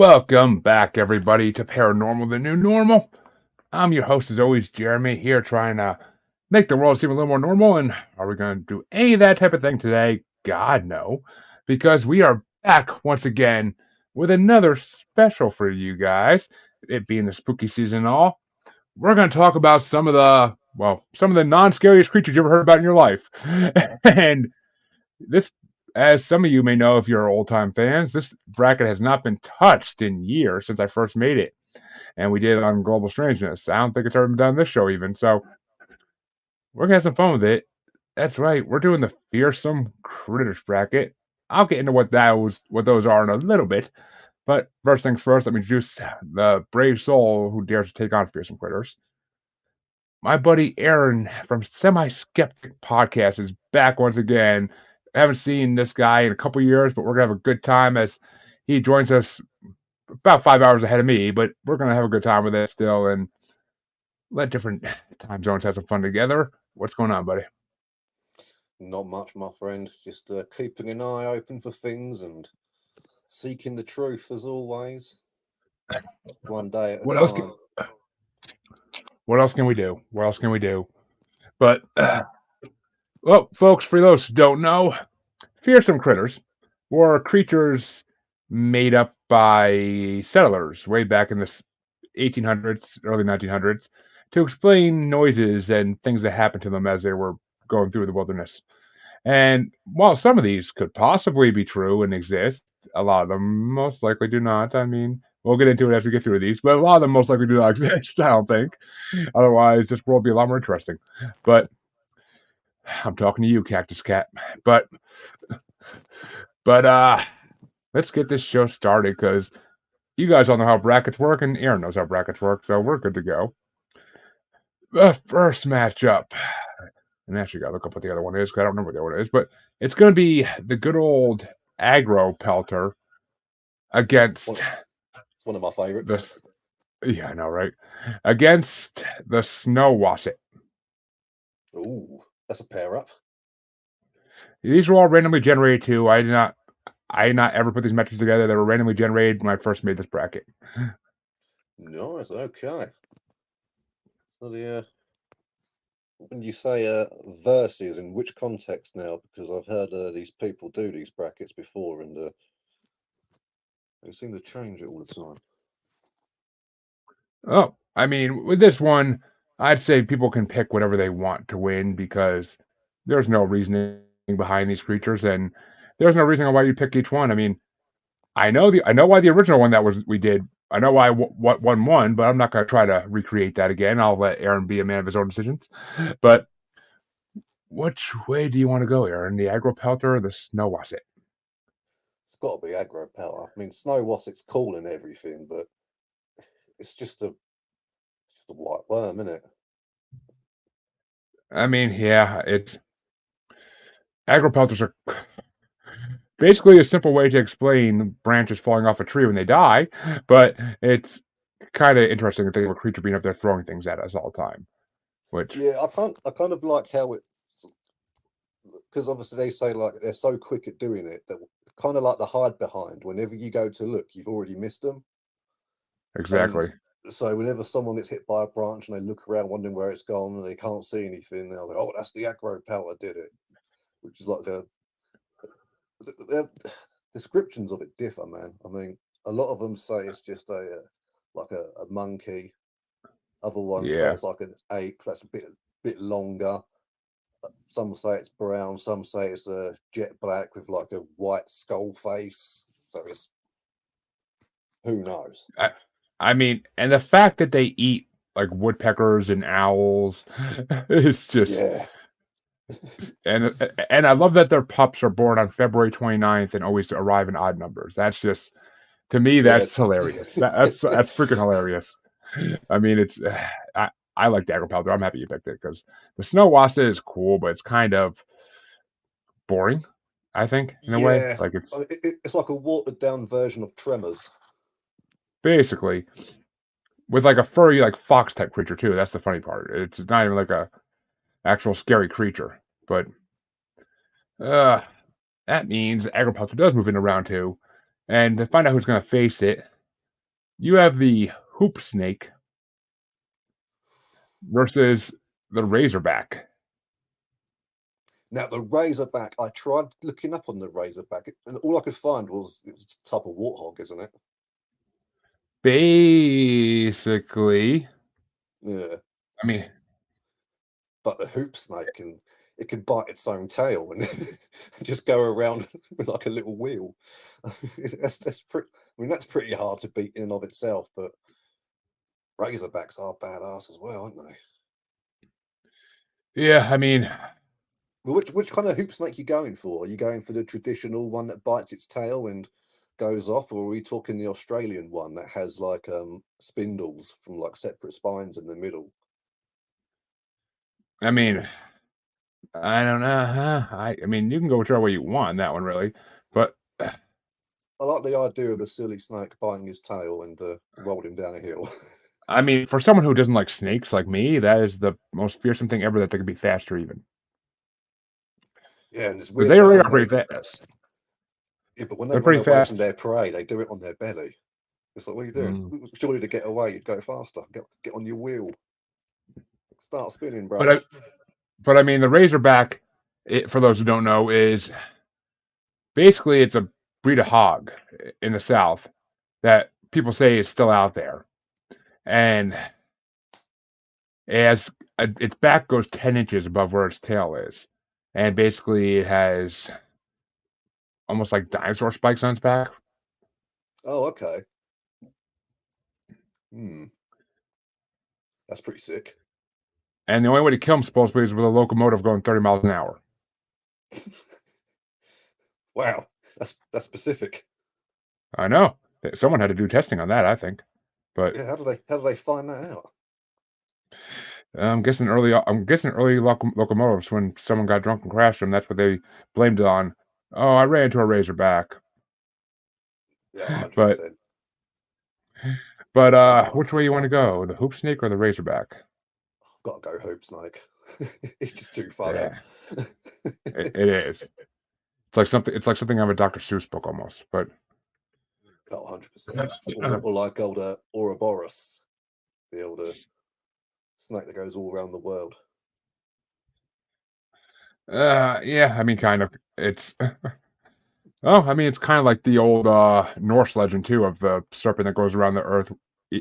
Welcome back, everybody, to Paranormal, the New Normal. I'm your host, as always, Jeremy, here trying to make the world seem a little more normal. And are we going to do any of that type of thing today? God, no. Because we are back once again with another special for you guys. It being the spooky season and all. We're going to talk about some of the non-scariest creatures you ever heard about in your life. And this, as some of you may know if you're old-time fans, this bracket has not been touched in years since I first made it. And we did it on Global Strangeness. I don't think it's ever been done on this show even. So we're going to have some fun with it. That's right. We're doing the Fearsome Critters bracket. I'll get into what those are in a little bit. But first things first, let me introduce the brave soul who dares to take on Fearsome Critters. My buddy Aaron from Semi Skeptic podcast is back once again. I haven't seen this guy in a couple years, but we're gonna have a good time as he joins us about 5 hours ahead of me. But we're gonna have a good time with it still, and let different time zones have some fun together. What's going on, buddy? Not much, my friend. Just keeping an eye open for things and seeking the truth as always. One day at a What else? time. What else can we do? What else can we do? But well, folks, for those who don't know, fearsome critters were creatures made up by settlers way back in the 1800s, early 1900s, to explain noises and things that happened to them as they were going through the wilderness. And while some of these could possibly be true and exist, a lot of them most likely do not. I mean, we'll get into it as we get through these, but a lot of them most likely do not exist, I don't think. Otherwise, this world would be a lot more interesting. But I'm talking to you, Cactus Cat. But let's get this show started because you guys all know how brackets work, and Aaron knows how brackets work, so we're good to go. The first matchup, and actually, gotta look up what the other one is because I don't remember what the other one is, but it's going to be the good old aggro pelter against It's one of my favorites. Yeah, I know, right? Against the snow wasset. Ooh, that's a pair up. These were all randomly generated too. I did not ever put these matches together. They were randomly generated when I first made this bracket. Nice. Okay. So when you say verses, in which context now? Because I've heard these people do these brackets before, and they seem to change it all the time. Oh, I mean, with this one, I'd say people can pick whatever they want to win because there's no reasoning behind these creatures, and there's no reason why you pick each one. I mean, I know why the original one we did. I know why what won, but I'm not going to try to recreate that again. I'll let Aaron be a man of his own decisions. But which way do you want to go, Aaron? The aggro pelter or the snow wasset? It's got to be aggro pelter. I mean, snow wasset's cool and everything, but it's just a white worm, isn't it? I mean, yeah, it's aggro pelters are basically a simple way to explain branches falling off a tree when they die, but it's kind of interesting to think of a creature being up there throwing things at us all the time. Which I kind of like how it, because obviously they say like they're so quick at doing it that kind of like the hide behind. Whenever you go to look, you've already missed them. exactly. And so whenever someone gets hit by a branch and they look around wondering where it's gone and they can't see anything, they're like, "Oh, that's the aggro pelter did it," which is like the descriptions of it differ, man. I mean, a lot of them say it's just a monkey. Other ones say it's like an ape that's a bit longer. Some say it's brown. Some say it's a jet black with like a white skull face. So it's who knows. I mean, and the fact that they eat like woodpeckers and owls is just and I love that their pups are born on February 29th and always arrive in odd numbers. That's just to me that's hilarious. That's freaking hilarious. I mean, it's I like the agropelter. I'm happy you picked it because the snow wasset is cool, but it's kind of boring. I think in a way, like it's like a watered down version of Tremors. Basically, with like a furry, like fox type creature too. That's the funny part. It's not even like a actual scary creature, but that means Agriculture does move into round two, and to find out who's going to face it, You have the hoop snake versus the razorback. Now, the razorback, I tried looking up on the razorback, and all I could find was it was a type of warthog, isn't it? Basically, Yeah. I mean, But the hoop snake it can bite its own tail and just go around with like a little wheel. That's pretty. I mean, that's pretty hard to beat in and of itself. But razorbacks are badass as well, aren't they? yeah, I mean, Well, which kind of hoop snake you going for? Are you going for the traditional one that bites its tail and goes off, or are we talking the Australian one that has like spindles from like separate spines in the middle? I mean, I don't know. I mean, you can go whichever way you want that one, really. But I like the idea of a silly snake biting his tail and rolling down a hill. I mean, for someone who doesn't like snakes like me, that is the most fearsome thing ever. That they could be faster, even Yeah, and it's because weird they that really when are they pretty fast. yeah, but when they They're run pretty away from fast. their prey, they do it on their belly. It's like, what are you doing? Mm. Surely to get away, you'd go faster. Get on your wheel. Start spinning, But brother. I mean, the razorback, for those who don't know, is basically it's a breed of hog in the South that people say is still out there, and as its back goes 10 inches above where its tail is, and basically it has almost like dinosaur spikes on its back. Oh, okay. Hmm, that's pretty sick. And the only way to kill them supposedly is with a locomotive going 30 miles an hour. Wow, that's specific. I know. Someone had to do testing on that, I think. But Yeah, how do they find that out? I'm guessing early locomotives when someone got drunk and crashed them. That's what they blamed it on. Oh, I ran into a razorback. Yeah, 100. But percent Oh, which way you want to go? The hoop snake or the razorback? I've got to go hoop snake. It's just too funny. Yeah, it is. It's like something out of a Dr. Seuss book almost. But Oh, 100%. Or like old Ouroboros, the older snake that goes all around the world. yeah, I mean, kind of. It's oh, I mean, it's kind of like the old Norse legend too of the serpent that goes around the earth,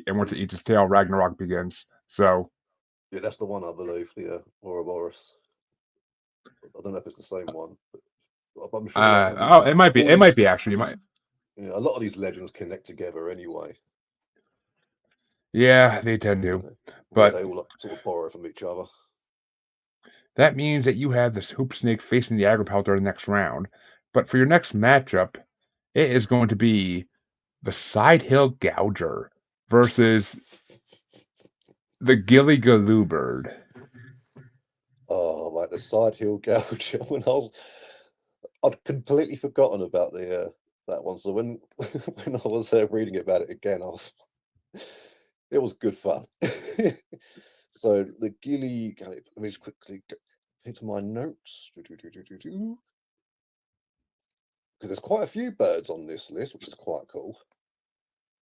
and once it eats its tail, Ragnarok begins. So, Yeah, that's the one, I believe. The Ouroboros. I don't know if it's the same one, but I'm sure like oh, it might be. all It might these, be actually. It might. a lot of these legends connect together anyway. Yeah, they tend to. Yeah, But they all like, sort of borrow from each other. that means that you have this hoop snake facing the agriculture in the next round. But for your next matchup, it is going to be the side hill gouger versus the gilly galoo bird. Oh, like the side hill gouge. I'd completely forgotten about the that one. So when when I was reading about it again, it was good fun. So the gilly, let me just quickly go into my notes. Because there's quite a few birds on this list, which is quite cool.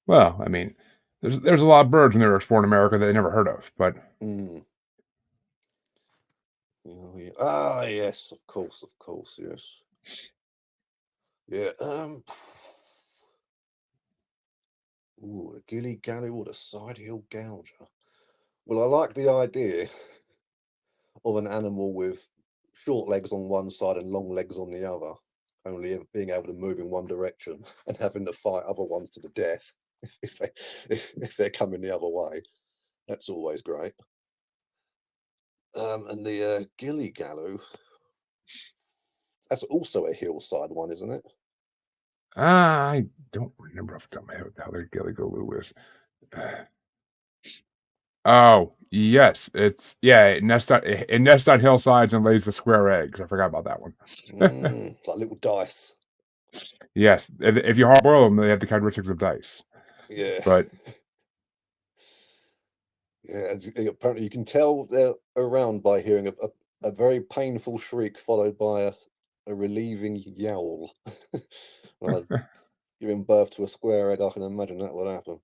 Well, I mean, there's a lot of birds when they were exploring America that they never heard of, but Mm. Oh, yeah. Ah, yes, of course, yes. Yeah. Ooh, a gilly galley or a side hill gouger. Well, I like the idea of an animal with short legs on one side and long legs on the other, only being able to move in one direction and having to fight other ones to the death if they're coming the other way. That's always great. And the gilly gallo, that's also a hillside one, isn't it? I don't remember off the top of my head what the hell their gilly galoo is. Uh, Oh, yes, it's yeah, it nests on hillsides and lays the square eggs. I forgot about that one. Like little dice. Yes, if you hard boil them, they have the characteristics of dice. Yeah. But Yeah, and apparently you can tell they're around by hearing a very painful shriek followed by a relieving yowl. Well, giving birth to a square egg, I can imagine that would happen.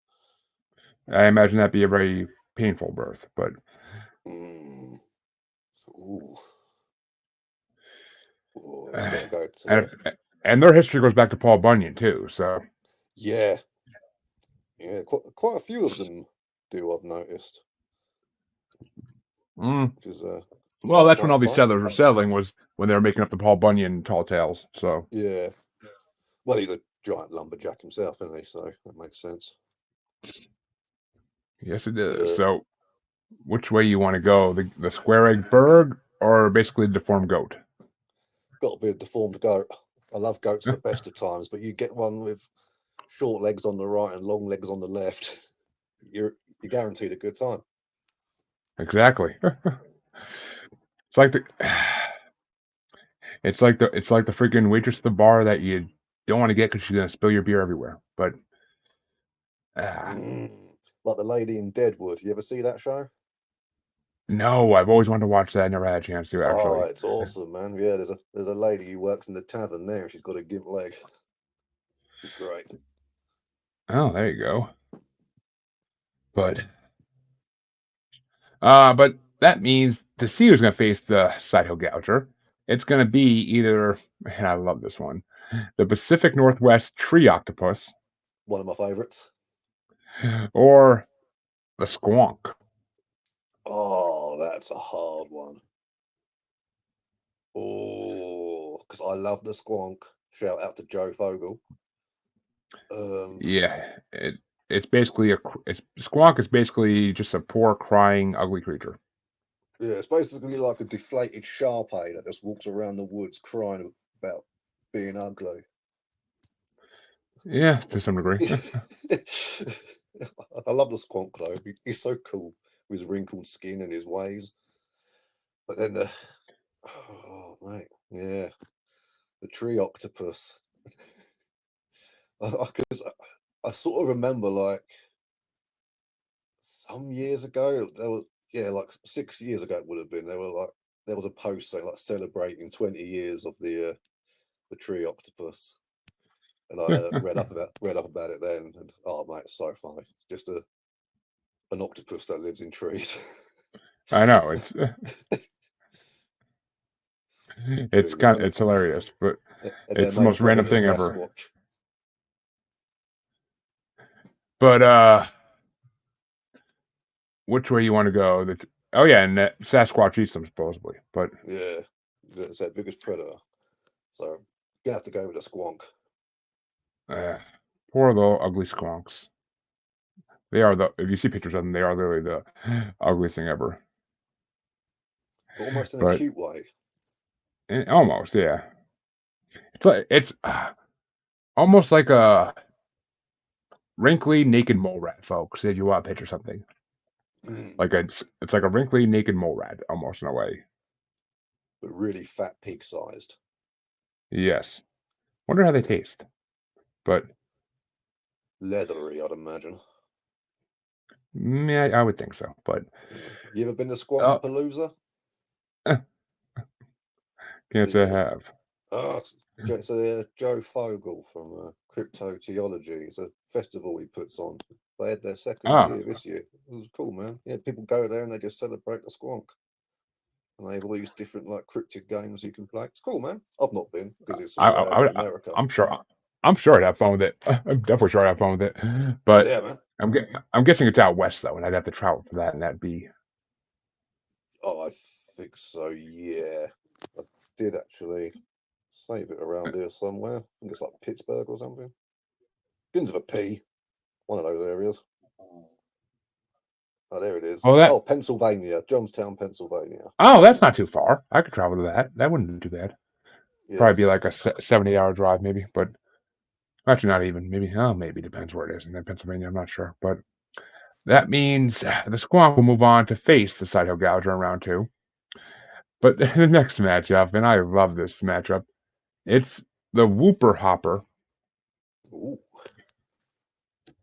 I imagine that'd be a very painful birth, but Mm. Ooh. Oh, it's got to uh, go to and and their history goes back to Paul Bunyan too. So yeah, yeah. Quite a few of them do. I've noticed, mm, which is well, that's when quite all these funny. settlers were settling was when they were making up the Paul Bunyan tall tales. So Yeah. Well, he's a giant lumberjack himself, isn't he? So that makes sense. yes, it But is. So which way you want to go? The square egg bird or basically the deformed goat? got to be a deformed goat. I love goats at the best of times, but you get one with short legs on the right and long legs on the left, you're guaranteed a good time. Exactly. It's like the it's like the freaking waitress at the bar that you don't want to get because she's gonna spill your beer everywhere. But uh, Mm. Like the lady in Deadwood. You ever see that show? no, I've always wanted to watch that. I never had a chance to Oh, actually. it's awesome, man. Yeah, there's a lady who works in the tavern there, and she's got a gimp leg. She's great. Oh, there you go. But that means to see who's gonna face the side hill gouger. It's gonna be either, and I love this one, the Pacific Northwest tree octopus One of my favorites. or the squonk. Oh, that's a hard one. Oh, because I love the squonk. Shout out to Joe Fogel. Um, Yeah, it's basically it's squonk is basically just a poor crying ugly creature. yeah, it's basically like a deflated Shar-Pei that just walks around the woods crying about being ugly. Yeah, to some degree. I love the squonk though. He's so cool with his wrinkled skin and his ways. But then oh mate, yeah, the tree octopus. Because I sort of remember like some years ago, there was yeah, like 6 years ago it would have been. There was a post saying like celebrating 20 years of the tree octopus, and I read up about it then. And oh mate, it's so funny. It's just an octopus that lives in trees. I know it's Brilliant, isn't it's hilarious, but it? And their it's the main most random predator, thing ever. Sasquatch. But which way you want to go? Oh yeah, and Sasquatch eats them supposedly. But Yeah, it's their biggest predator. So you have to go with a squonk. uh, poor little ugly squonks. They are if you see pictures of them, they are literally the ugliest thing ever. But almost in a But cute way. almost, yeah. It's almost like a wrinkly naked mole rat, folks. If you want to picture something Mm. like it's like a wrinkly naked mole rat, almost in a way. But really fat pig sized. Yes. Wonder how they Yeah. taste. But Leathery, I'd imagine. yeah, I would think so. But You ever been to uh, Squonkapalooza? can't say I Yeah. have. Oh, so Joe Fogel from Crypto Theology. It's a festival he puts on. They had their second Ah, year this year. It was cool, man. Yeah, people go there and they just celebrate the squonk. And they have all these different like cryptid games you can play. It's cool, man. I've not been because it's I, all I, in I, America. I'm sure. I'm sure I'd have fun with it. I'm definitely sure I'd have fun with it. But Yeah, man. I'm guessing it's out west though, and I'd have to travel for that, and that'd be. Oh, I think so. Yeah, I did actually save it around here somewhere. I think it's like Pittsburgh or something. Begins with a P. One of those areas. Oh, there it is. Oh, Oh, Pennsylvania, Johnstown, Pennsylvania. that's not too far. I could travel to that. That wouldn't be too bad. Yeah. Probably be like a 7 8 hour drive, maybe. But actually, not even. Maybe depends where it is. And then Pennsylvania, I'm not sure. But that means the Squonk will move on to face the Sidehill Gouger in round two. But the next matchup, and I love this matchup, it's the Whooper Hopper Ooh,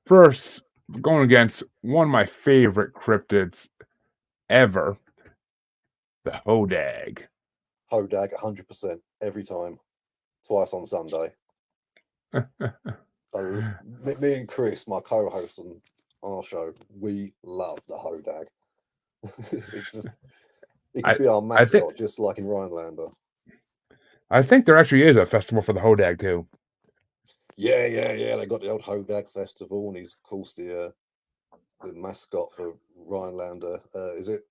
first going against one of my favorite cryptids ever, the Hodag. Hodag, 100% every time. Twice on Sunday. Me and Chris, my co-host on our show, we love the Hodag. It's just, it I could be our I think mascot, just like in Rhinelander. I think there actually is a festival for the Hodag too. Yeah. They got the old Hodag Festival, and he's of course the mascot for Rhinelander. Is it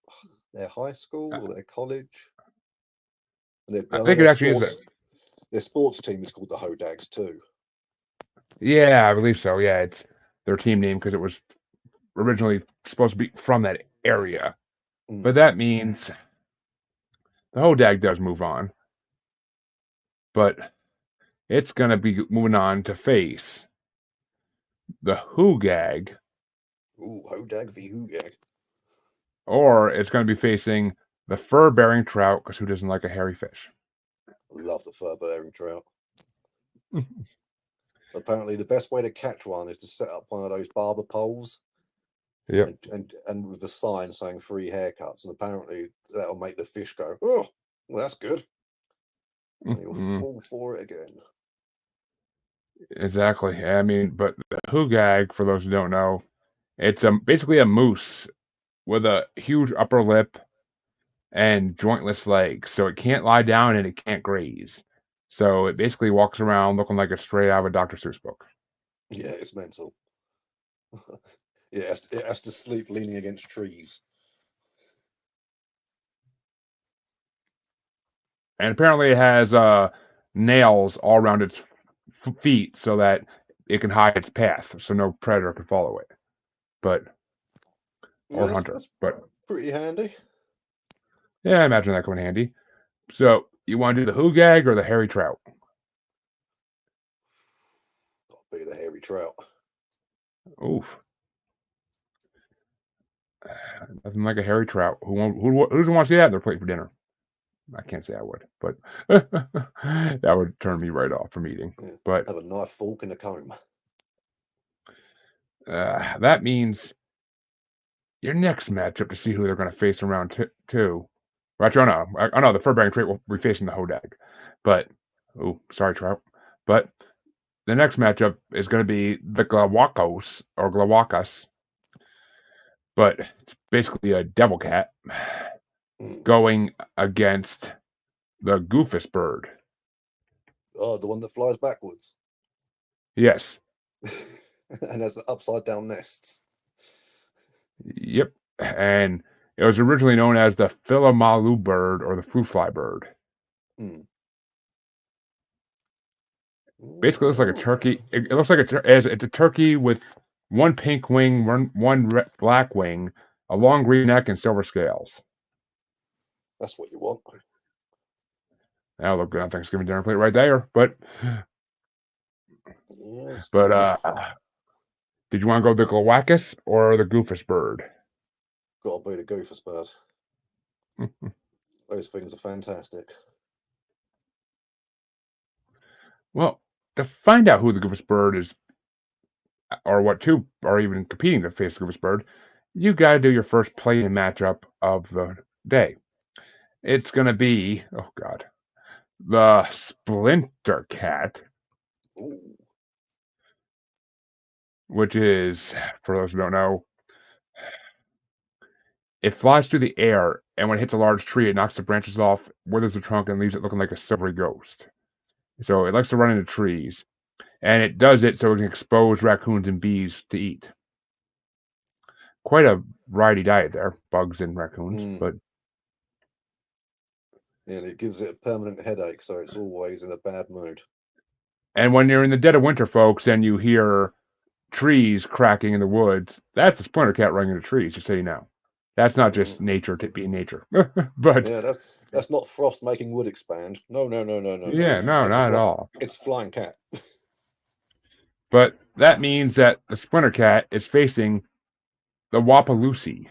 their high school or their college? And I I know think it actually is a their sports team is called the Hodags too. yeah, I believe so. Yeah, it's their team name because it was originally supposed to be from that area. But Mm. that means the Hodag does move on, but it's gonna be moving on to face the Hoogag, Ooh, Hodag v Hoogag. or it's gonna be facing the fur-bearing trout, because who doesn't like a hairy fish? Love the fur-bearing trout. Apparently, the best way to catch one is to set up one of those barber poles Yep. and with a sign saying free haircuts. And apparently, that'll make the fish go, oh, well, that's good. And you'll fall for it again. Exactly. I mean, but the Hoogag, for those who don't know, it's basically a moose with a huge upper lip and jointless legs, so it can't lie down and it can't graze. So it basically walks around looking like a straight out of a Dr. Seuss book. Yeah, it's mental. Yeah, it has to sleep leaning against trees. And apparently it has nails all around its feet so that it can hide its path, so no predator can follow it. Or Yeah, hunter. that's But pretty handy. yeah, I imagine that coming handy. So you want to do the Hoogag or the hairy trout? Got to be the hairy trout. Oof. Nothing like a hairy trout. Who doesn't want to see that on their plate for dinner? I can't say I would, but that would turn me right off from eating. Yeah. But Have a knife, fork, and a comb. that means your next matchup to see who they're going to face in round two. Well, actually, I know the fur-bearing trait will be facing the Hodag, but sorry, Trout. But the next matchup is going to be the Glawakos or Glawakas, but it's basically a devil cat going against the Goofus bird. Oh, the one that flies backwards. Yes. And has upside down nests. Yep. And it was originally known as the Philamalu bird or the fruit fly bird. Basically, it looks like a turkey. It looks like it's a turkey with one pink wing, one black wing, a long green neck, and silver scales. That's what you want. That'll look good on Thanksgiving dinner plate right there. But Yes. did you want to go the Glowacus or the Goofus bird? Got to be the Goofus bird. Those things are fantastic. Well, to find out who the Goofus bird is, or what two are even competing to face the Goofus bird, you got to do your first play-in matchup of the day. It's going to be, oh God, the Splinter Cat, Ooh. which is, for those who don't know, it flies through the air, and when it hits a large tree, it knocks the branches off, withers the trunk, and leaves it looking like a silvery ghost. So it likes to run into trees, and it does it so it can expose raccoons and bees to eat. Quite a variety diet there, bugs and raccoons, but and it gives it a permanent headache, so it's always in a bad mood. and when you're in the dead of winter, folks, and you hear trees cracking in the woods, that's the Splinter Cat running into trees, just so you know. That's not just nature being nature. But yeah, that's not frost making wood expand. No. yeah, no, It's not at all. It's flying cat. But that means that the Splinter Cat is facing the Wapaloosie.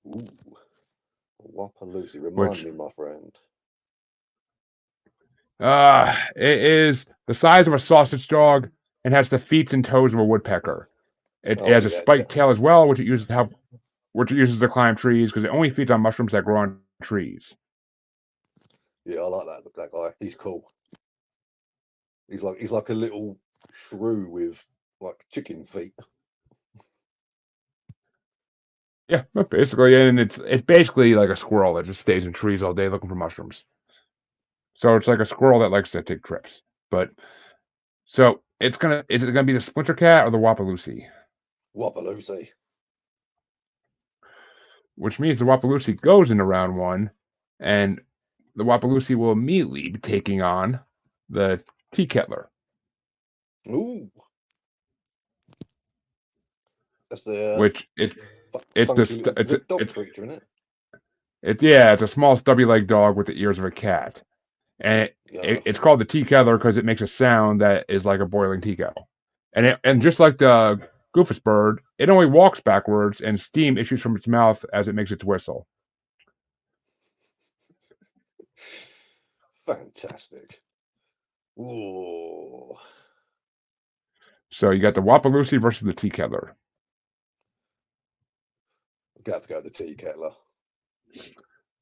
Ooh, Wapaloosie. Remind Which me, my friend. it is the size of a sausage dog and has the feet and toes of a woodpecker. It has a Yeah, spiked tail as well, which it uses to climb trees because it only feeds on mushrooms that grow on trees. yeah, I like that guy. He's cool. He's like a little shrew with like chicken feet. Yeah, basically, and it's basically like a squirrel that just stays in trees all day looking for mushrooms. So it's like a squirrel that likes to take trips. But so is it gonna be the Splinter Cat or the Wapaloosie? Wapaloosie. Which means the Wapaloosie goes into round one, and the Wapaloosie will immediately be taking on the Tea Kettler. Ooh. That's the Which it's funky the little dog creature, isn't it? it's a small stubby-legged dog with the ears of a cat, and Yeah. it's called the tea kettler because it makes a sound that is like a boiling tea kettle, and just like the goofus bird, it only walks backwards, and steam issues from its mouth as it makes its whistle. Fantastic. Ooh. So you got the Wapaloosie versus the tea kettler, Got to go with the tea kettler.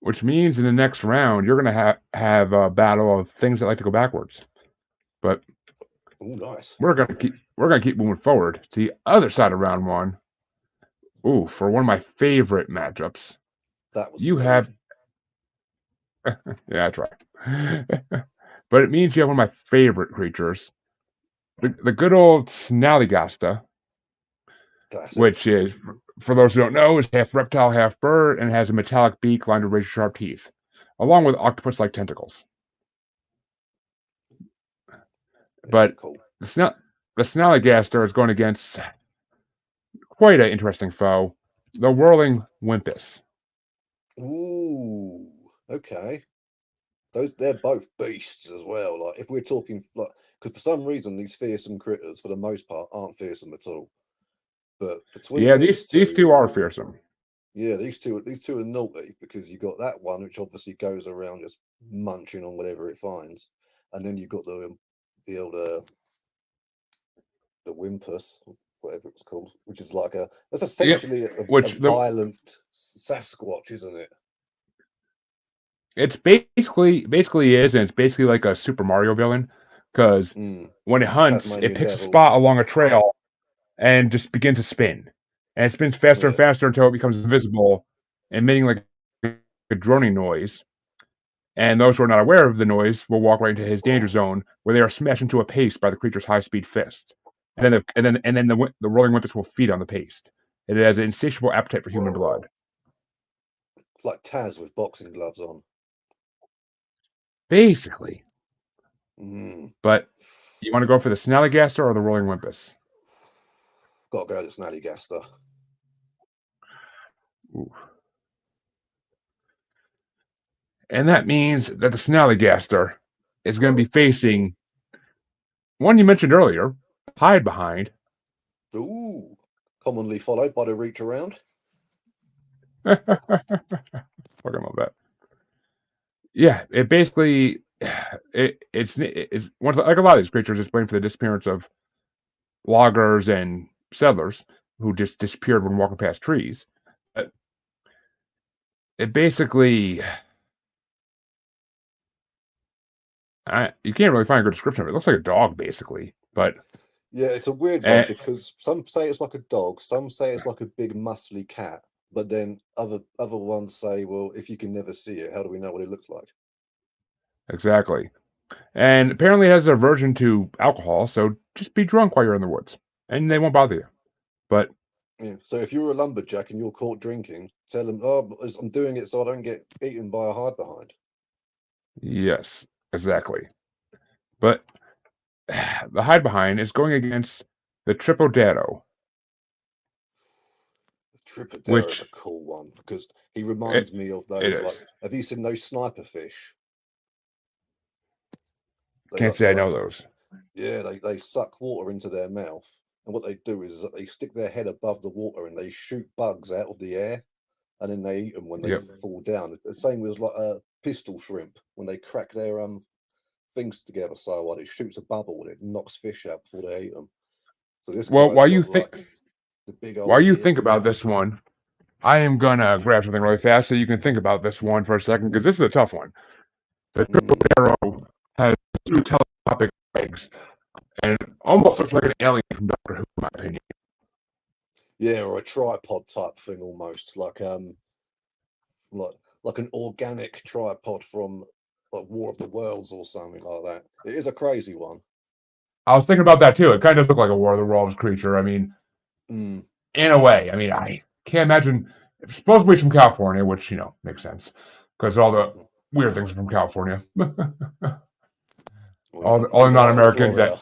which means in the next round you're gonna have a battle of things that like to go backwards. But Ooh, nice. we're gonna keep moving forward to the other side of round one. Ooh, for one of my favorite matchups, That was you smooth. have yeah, that's right. But it means you have one of my favorite creatures, the good old Snallygasta, Classic. which is, for those who don't know, is half reptile, half bird, and has a metallic beak lined with razor-sharp teeth, along with octopus-like tentacles. But cool. the Snallygaster is going against quite an interesting foe, the Whirling Wimpus. Ooh, okay. They're both beasts as well. Like if we're talking like, because for some reason these fearsome critters, for the most part, aren't fearsome at all. But between Yeah, these these two are fearsome. yeah, these two are naughty because you got that one which obviously goes around just munching on whatever it finds, and then you've got the old the Wimpus, whatever it's called, which is like that's essentially a violent Sasquatch, isn't it? It's basically is, and it's basically like a Super Mario villain, because when it hunts, Tasmanian it picks devil. a spot along a trail and just begins to spin, and it spins faster and faster until it becomes invisible, emitting like a droning noise. And those who are not aware of the noise will walk right into his danger zone, where they are smashed into a paste by the creature's high-speed fist. And then the rolling wimpus will feed on the paste. It has an insatiable appetite for human blood. It's like Taz with boxing gloves on. Basically. But you want to go for the Snallygaster or the Rolling Wimpus? Got to go to Snallygaster. Ooh. And that means that the Snallygaster is going to be facing one you mentioned earlier, Hide Behind. Ooh, commonly followed by the Reach Around. Talking about that. Yeah, it basically it's one like a lot of these creatures. It's blamed for the disappearance of loggers and settlers who just disappeared when walking past trees. But it basically, you can't really find a good description of it. It looks like a dog, basically. But yeah, it's a weird one because some say it's like a dog, some say it's like a big muscly cat, but then other ones say, well, if you can never see it, how do we know what it looks like? Exactly. And apparently it has an aversion to alcohol, so just be drunk while you're in the woods, and they won't bother you. But yeah, so if you're a lumberjack and you're caught drinking, tell them, "Oh, I'm doing it so I don't get eaten by a hide behind." yes, exactly. But the hide behind is going against the Tripodero. Tripodero is a cool one because he reminds me of those. Like, have you seen those sniper fish? Can't say I know those. Yeah, they suck water into their mouth, and what they do is that they stick their head above the water and they shoot bugs out of the air, and then they eat them when they fall down. The same as like a pistol shrimp when they crack their things together so what it shoots a bubble and it knocks fish out before they eat them. So this while you think the big old while you think about this one, I am gonna grab something really fast so you can think about this one for a second because this is a tough one. The Tripodero has two telescopic legs and almost looks like an alien from Doctor Who, in my opinion. Yeah, or a tripod type thing almost, like an organic tripod from like War of the Worlds or something like that. It is a crazy one. I was thinking about that too. It kind of does look like a War of the Worlds creature. I mean, Mm. in a way. I mean, I can't imagine. It's supposed to be from California, which makes sense because all the weird things are from California. all the non-Americans that.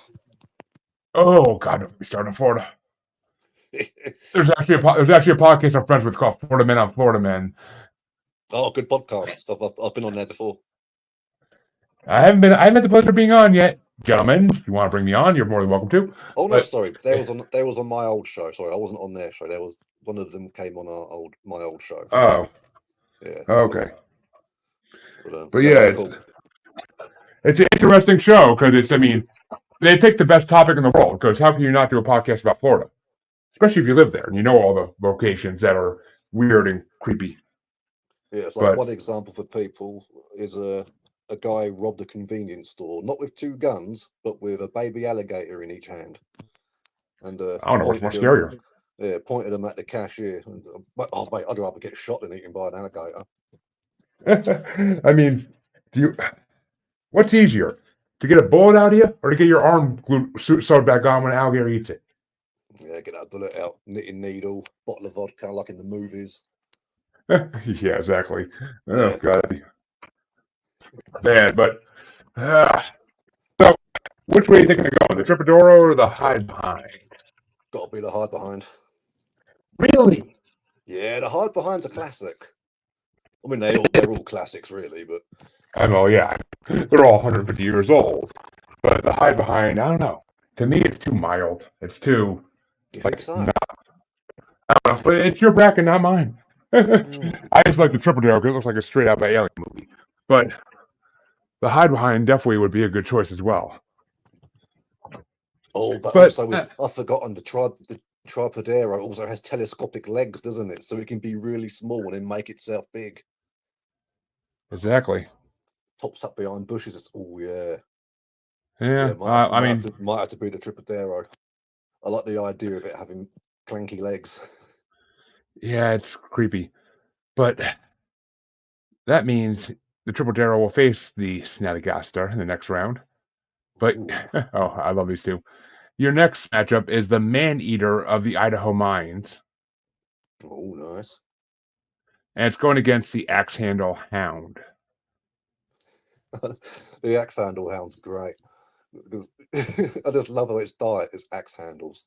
Oh God, don't be starting in Florida. There's actually a podcast I'm friends with called Florida Men on Florida Men. Oh, good podcast. I've been on there before. I haven't had the pleasure of being on yet, gentlemen. If you want to bring me on, you're more than welcome to. Oh no, sorry. They was on my old show. Sorry, I wasn't on their show. There was one of them came on my old show. Oh. Yeah. Okay. But yeah, cool. It's an interesting show because they pick the best topic in the world. Because how can you not do a podcast about Florida, especially if you live there and you know all the locations that are weird and creepy. Yeah, it's like one example for people is a guy robbed a convenience store, not with 2 guns, but with a baby alligator in each hand. And I don't know what's more scarier. Yeah, pointed them at the cashier. And, oh mate, I'd rather get shot than eaten by an alligator. I mean, what's easier, to get a bullet out of you or to get your arm sewed back on when an alligator eats it? Yeah, get that bullet out, knitting needle, bottle of vodka like in the movies. Yeah, exactly. Oh God, bad. But so, which way are you thinking of going, the Tripodoro or the hide behind? Got to be the hide behind. Really? Yeah, the hide behind's a classic. I mean, they're all classics, really, but. I know, yeah, they're all 150 years old. But the hide behind, I don't know. To me, it's too mild. It's too. You think so? I don't know, but it's your bracket, not mine. I just like the Tripodoro because it looks like a straight out alien movie. But the hide behind definitely would be a good choice as well. Oh, but also I've forgotten the Tripodero also has telescopic legs, doesn't it? So it can be really small and then make itself big. Exactly. Pops up behind bushes. It's Yeah. might have to be the Tripodero. I like the idea of it having clanky legs. Yeah, it's creepy, but that means the Tripodero will face the Snallygaster in the next round. But I love these two. Your next matchup is the Man-Eater of the Idaho Mines. Oh, nice. And it's going against the Axe-Handle Hound. The Axe-Handle Hound's great. I just love how its diet is axe handles.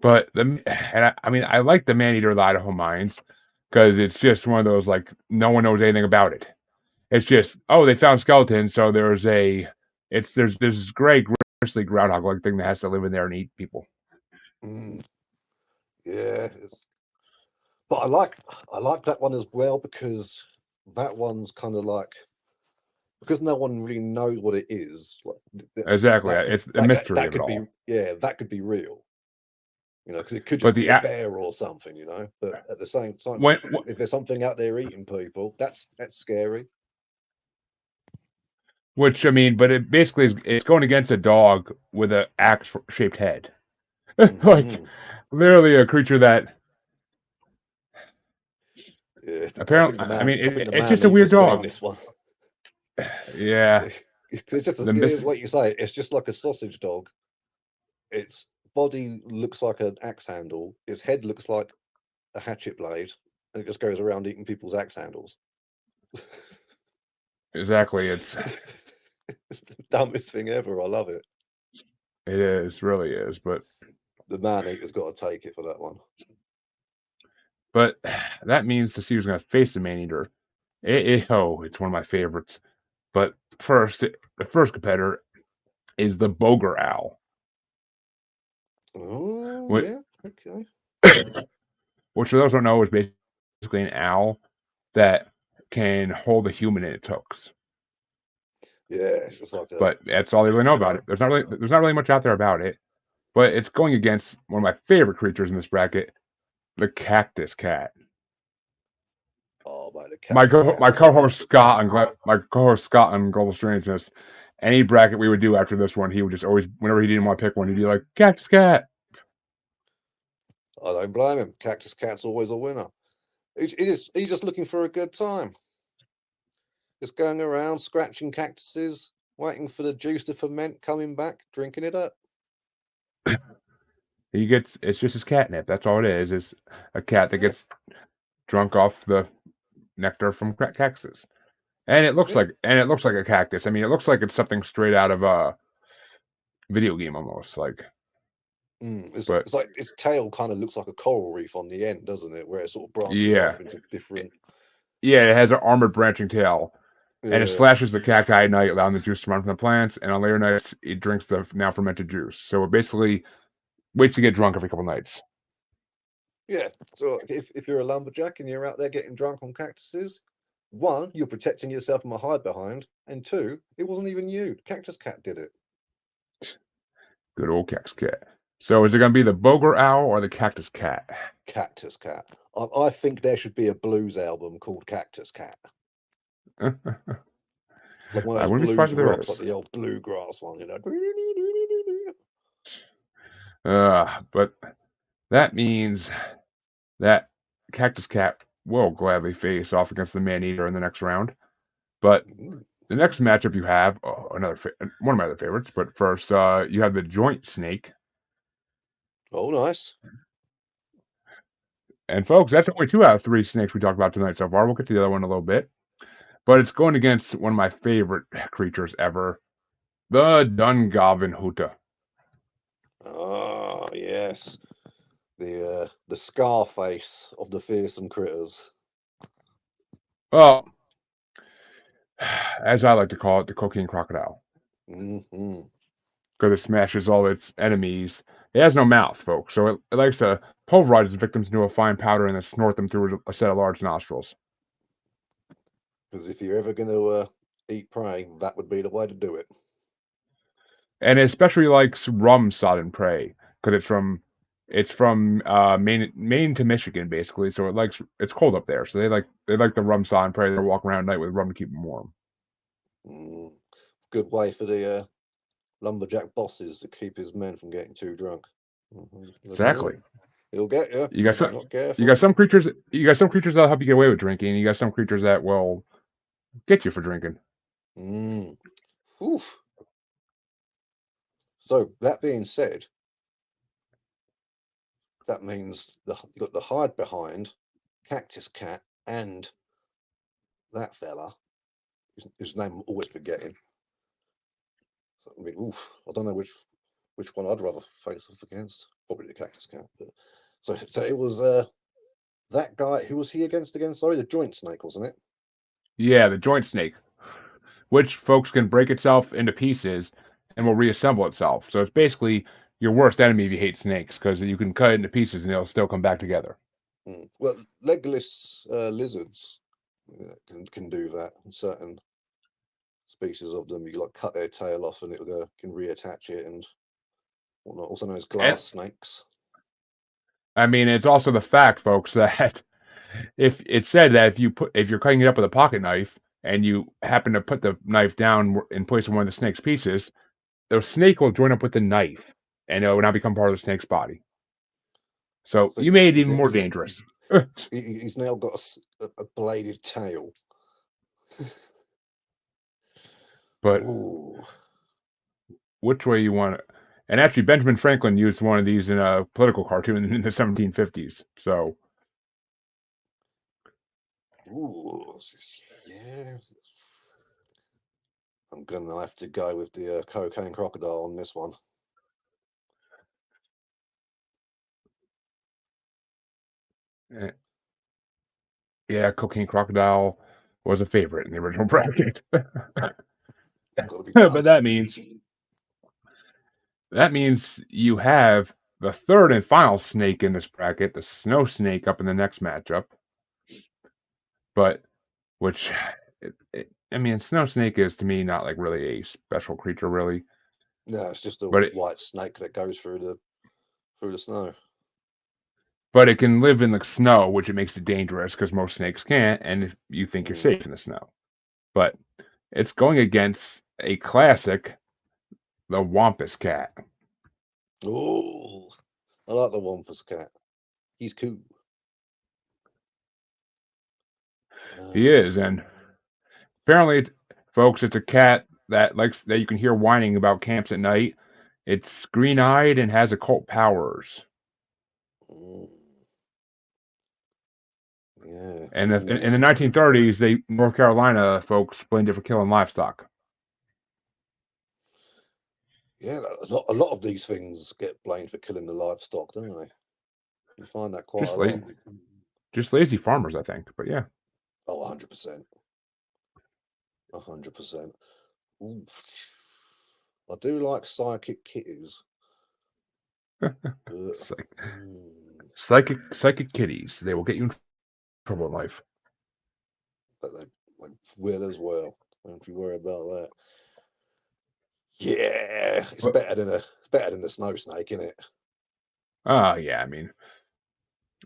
But I like the Man-Eater of the Idaho Mines because it's just one of those, like, no one knows anything about it. It's just, they found skeletons, so there's this gray grizzly groundhog-like thing that has to live in there and eat people. Yeah, but I like that one as well because that one's kind of like, because no one really knows what it is. Exactly, it's a mystery. That could be real. Because it could just be a bear or something. But at the same time, if there's something out there eating people, that's scary. But it basically it's going against a dog with an axe-shaped head, like literally a creature that. Yeah, apparently, it's just a weird dog. This one. Yeah, it's just like you say. It's just like a sausage dog. Its body looks like an axe handle. Its head looks like a hatchet blade, and it just goes around eating people's axe handles. Exactly, it's the dumbest thing ever. I love it. It is, really is, but the Man-Eater's got to take it for that one. But that means to see who's going to face the Man-Eater. It's one of my favorites. But the first competitor is the Boger Owl. Oh, yeah, okay. Which, for those who don't know, is basically an owl that can hold a human in its hooks. Yeah, it's like but that's all they really know about it. There's not really much out there about it. But it's going against one of my favorite creatures in this bracket, the cactus cat. Oh, man, my co-host Scott on Global Strangeness any bracket we would do after this one, he would just always, whenever he didn't want to pick one, he'd be like, Cactus Cat. I don't blame him. Cactus Cat's always a winner. He's just looking for a good time. Just going around scratching cactuses, waiting for the juice to ferment, coming back, drinking it up. It's just his catnip. That's all it is. It's a cat that gets drunk off the nectar from cactuses. And it looks like a cactus. I mean, it looks like it's something straight out of a video game almost. It's like its tail kind of looks like a coral reef on the end, doesn't it? Where it sort of branches off into different. Yeah, it has an armored branching tail. And it slashes the cacti at night, allowing the juice to run from the plants. And on later nights, it drinks the now fermented juice. So it basically waits to get drunk every couple nights. Yeah. So if you're a lumberjack and you're out there getting drunk on cactuses, one, you're protecting yourself from a hide behind, and two, it wasn't even you. Cactus Cat did it. Good old Cactus Cat. So is it going to be the Boger Owl or the Cactus Cat? Cactus Cat. I think there should be a blues album called Cactus Cat. Like one of those blues rocks, like the old bluegrass one, you know. But that means that Cactus Cat will gladly face off against the Man-Eater in the next round. But the next matchup you have, one of my other favorites, but first you have the Joint Snake. Oh, nice. And folks, that's only 2 out of 3 snakes we talked about tonight so far. We'll get to the other one in a little bit. But it's going against one of my favorite creatures ever, the Dungavenhuta. Ah, yes. The Scarface of the fearsome critters. Well, as I like to call it, the cocaine crocodile. Because it smashes all its enemies. It has no mouth, folks, so it likes to pulverize its victims into a fine powder and then snort them through a set of large nostrils. Because if you're ever going to eat prey, that would be the way to do it. And it especially likes rum-sodden prey, because it's from Maine to Michigan, basically. So it's cold up there, so they like the rum-sodden prey. They walk around at night with rum to keep them warm. Good way for the lumberjack bosses to keep his men from getting too drunk. Exactly. He'll get you. You got some creatures. You got some creatures that'll help you get away with drinking. You got some creatures that will get you for drinking. Oof. So that being said, that means you got the hide behind, Cactus Cat, and that fella, whose name I'm always forgetting. So, I mean, I don't know which one I'd rather face off against. Probably the Cactus Cat. But, so it was that guy. Who was he against again? Sorry, the Joint Snake, wasn't it? Yeah, the Joint Snake, which folks can break itself into pieces and will reassemble itself. So it's basically your worst enemy if you hate snakes, because you can cut it into pieces and they'll still come back together. Well, legless lizards can do that. Certain species of them, you cut their tail off and it can reattach it and whatnot. Also known as glass snakes. I mean, it's also the fact, folks, that if it's said that if you're cutting it up with a pocket knife and you happen to put the knife down in place of one of the snake's pieces, the snake will join up with the knife and it will now become part of the snake's body. So you made it even more dangerous. He's now got a bladed tail. But which way you want it? And actually, Benjamin Franklin used one of these in a political cartoon in the 1750s. So, yeah, I'm gonna have to go with the cocaine crocodile on this one. Yeah, cocaine crocodile was a favorite in the original bracket. But that means you have the third and final snake in this bracket, the snow snake, up in the next matchup. But I mean, snow snake is to me not like really a special creature, really. No, it's just a white snake that goes through the snow. But it can live in the snow, which it makes it dangerous because most snakes can't, and if you think you're safe in the snow. But it's going against a classic, the Wampus Cat. Oh, I like the Wampus Cat. He's cool. He is, and apparently, folks, it's a cat that you can hear whining about camps at night. It's green-eyed and has occult powers. Mm. Yeah. And in the 1930s, North Carolina folks blamed it for killing livestock. Yeah, a lot of these things get blamed for killing the livestock, don't they? You find that quite a lot. Just lazy farmers, I think. But yeah. Oh, 100%. 100%. I do like psychic kitties. Psychic kitties. They will get you in trouble in life. But they will as well. Don't you worry about that. Yeah, it's better than a snow snake, isn't it? Yeah. I mean,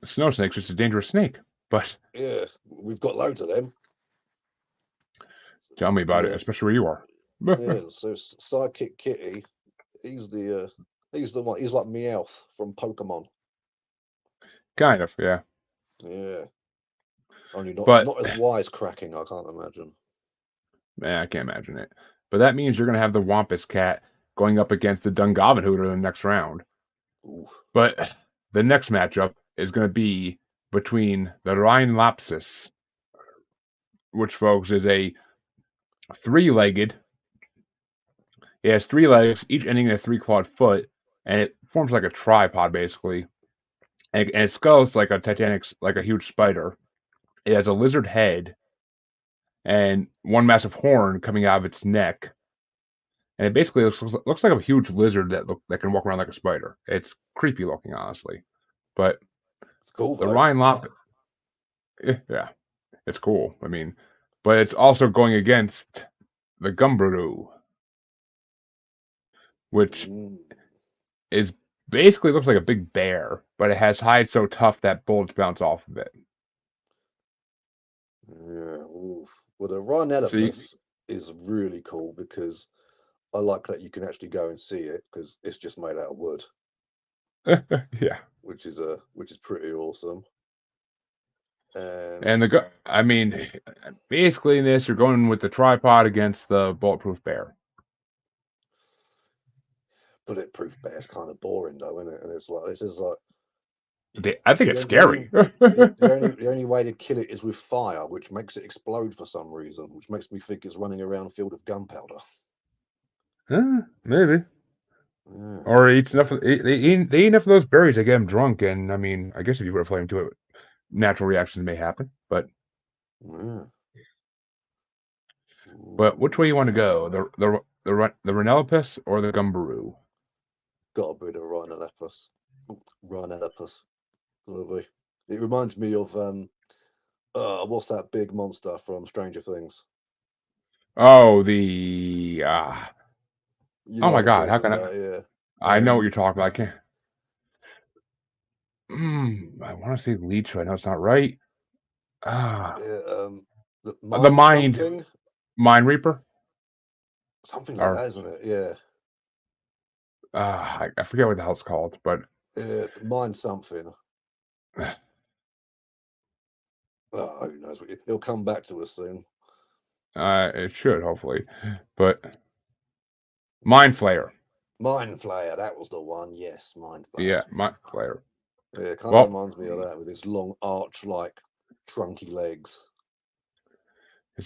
a snow snake's just a dangerous snake. But yeah, we've got loads of them. Tell me about it, especially where you are. Yeah, so Sidekick Kitty, he's the one. He's like Meowth from Pokemon. Kind of, yeah. Yeah. Only not as wisecracking, I can't imagine. Man, I can't imagine it. But that means you're going to have the Wampus Cat going up against the Dungovan Hooter in the next round. Ooh. But the next matchup is going to be between the Rhinelapsus, which, folks, is a three-legged. It has 3 legs, each ending in a 3-clawed foot, and it forms like a tripod, basically. And its skull is like a huge spider. It has a lizard head and one massive horn coming out of its neck. And it basically looks like a huge lizard that can walk around like a spider. It's creepy looking, honestly. But it's cool. The Rhinelapsus, yeah, it's cool. I mean, but it's also going against the Gumberoo, which is basically looks like a big bear, but it has hide so tough that bullets bounce off of it. Yeah. Oof. Well, the Rhinelapus is really cool because I like that you can actually go and see it because it's just made out of wood. Yeah. Which is pretty awesome. And I mean, basically in this, you're going with the tripod against the bulletproof bear. Bulletproof bear's kind of boring, though, isn't it? And it's like this is like. I think it's scary. The only way to kill it is with fire, which makes it explode for some reason, which makes me think it's running around a field of gunpowder. Maybe. Yeah. Or eats enough. They eat enough of those berries to get them drunk. And I mean, I guess if you put a flame to it, natural reactions may happen. But which way you want to go? The Rhinelapus or the Gumberoo? Gotta be the Rhinelapus. Rhinelapus. It reminds me of what's that big monster from Stranger Things? Oh, the oh my God! How can yeah. I know what you're talking about. I can't. I want to say leech, but I know it's not right. The Mind Reaper. Something like that, isn't it? Yeah. I forget what the hell it's called, but Mind something. Who knows? It'll come back to us soon. It should, hopefully. But Mind Flayer. Mind Flayer, that was the one. Yes, Mind Flayer. Yeah, Mind Flayer. Yeah, it kind of reminds me of that with his long arch-like trunky legs.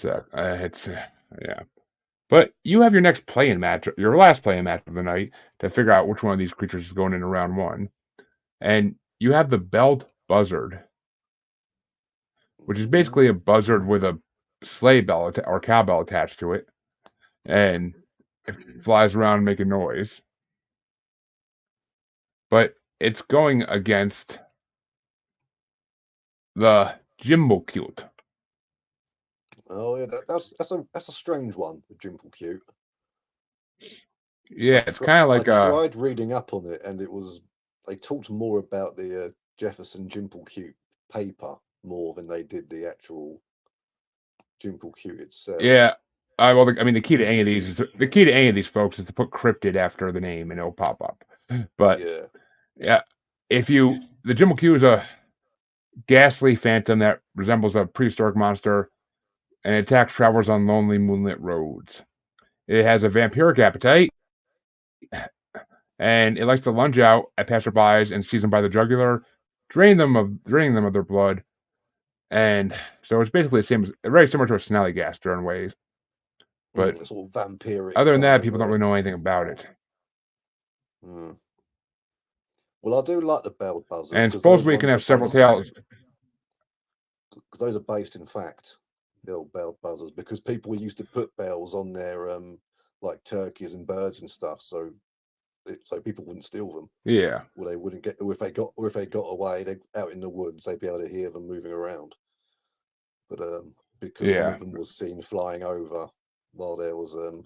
Yeah. But you have your next play-in match, your last play-in match of the night, to figure out which one of these creatures is going into round 1. And you have the Belled Buzzard, which is basically a buzzard with a sleigh bell or cowbell attached to it. And it flies around making noise. But it's going against the Jimblecute. Oh yeah, that's a strange one, the Jimblecute. Yeah, it's kind of like I tried reading up on it, and they talked more about the Jefferson Jimblecute paper more than they did the actual Jimblecute itself. Yeah, Well, I mean, the key to any of these folks is to put cryptid after the name, and it'll pop up. But Yeah. yeah, the Jimble Q is a ghastly phantom that resembles a prehistoric monster and attacks travelers on lonely moonlit roads. It has a vampiric appetite, and it likes to lunge out at passerbys and seize them by the jugular, draining them of their blood. And so it's basically very similar to a Snallygaster in ways. But Sort of vampiric other than kind that, of. people don't really know anything about it. Well, I do like the bell buzzards And because those supposedly it ones can are have several based, tails. because those are based in fact, the old bell buzzards, because people used to put bells on their like turkeys and birds and stuff, so people wouldn't steal them. Yeah. Or they wouldn't get, or if they got away, they out in the woods, they'd be able to hear them moving around. But because one of them was seen flying over while there was an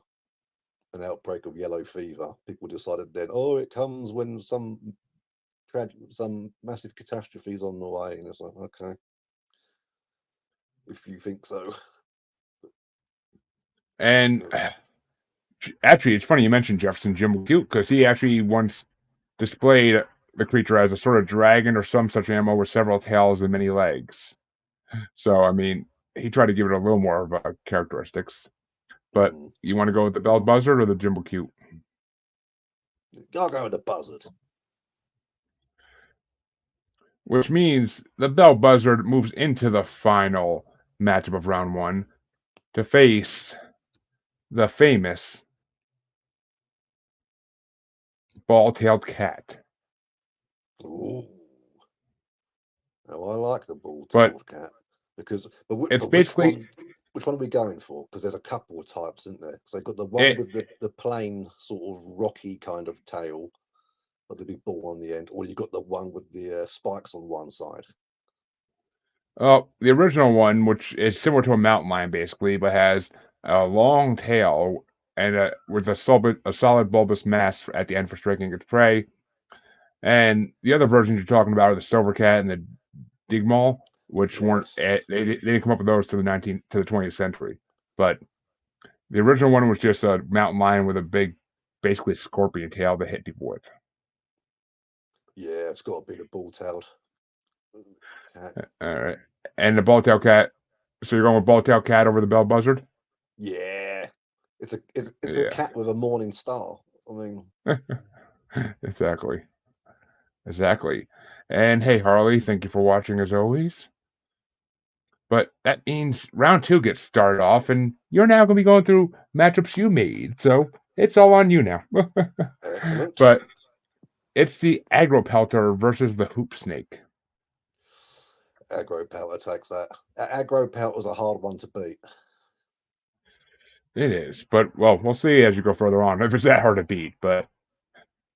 outbreak of yellow fever, people decided then, oh, it comes when some massive catastrophe is on the way, and it's like, okay, if you think so. And actually, it's funny you mentioned Jefferson Jimble Q, because he actually once displayed the creature as a sort of dragon or some such animal with several tails and many legs. So, I mean, he tried to give it a little more of characteristics. But you want to go with the bell buzzard or the Jimble Q? I'll go with the buzzard. Which means the bell buzzard moves into the final matchup of round 1 to face the famous ball-tailed cat. Ooh. Now, I like the ball-tailed cat because, which one are we going for? Because there's a couple of types, isn't there? So they've got the one with the plain sort of rocky kind of tail, but the big ball on the end, or you got the one with the spikes on one side. Oh, the original one, which is similar to a mountain lion basically, but has a long tail and with a solid bulbous mass at the end for striking its prey. And the other versions you're talking about are the silver cat and the digmal, which weren't they didn't come up with those to the 20th century. But the original one was just a mountain lion with a big, basically scorpion tail to hit people with. Yeah, it's got to be the ball-tailed cat. All right, and the ball-tailed cat. So you're going with ball-tailed cat over the bell buzzard? Yeah, it's a cat with a morning star. I mean, exactly. And hey, Harley, thank you for watching as always. But that means round 2 gets started off, and you're now going to be going through matchups you made. So it's all on you now. Excellent. But it's the aggro pelter versus the hoop snake. Aggro pelter takes that. Aggro pelter's a hard one to beat. It is, but well, we'll see as you go further on if it's that hard to beat. But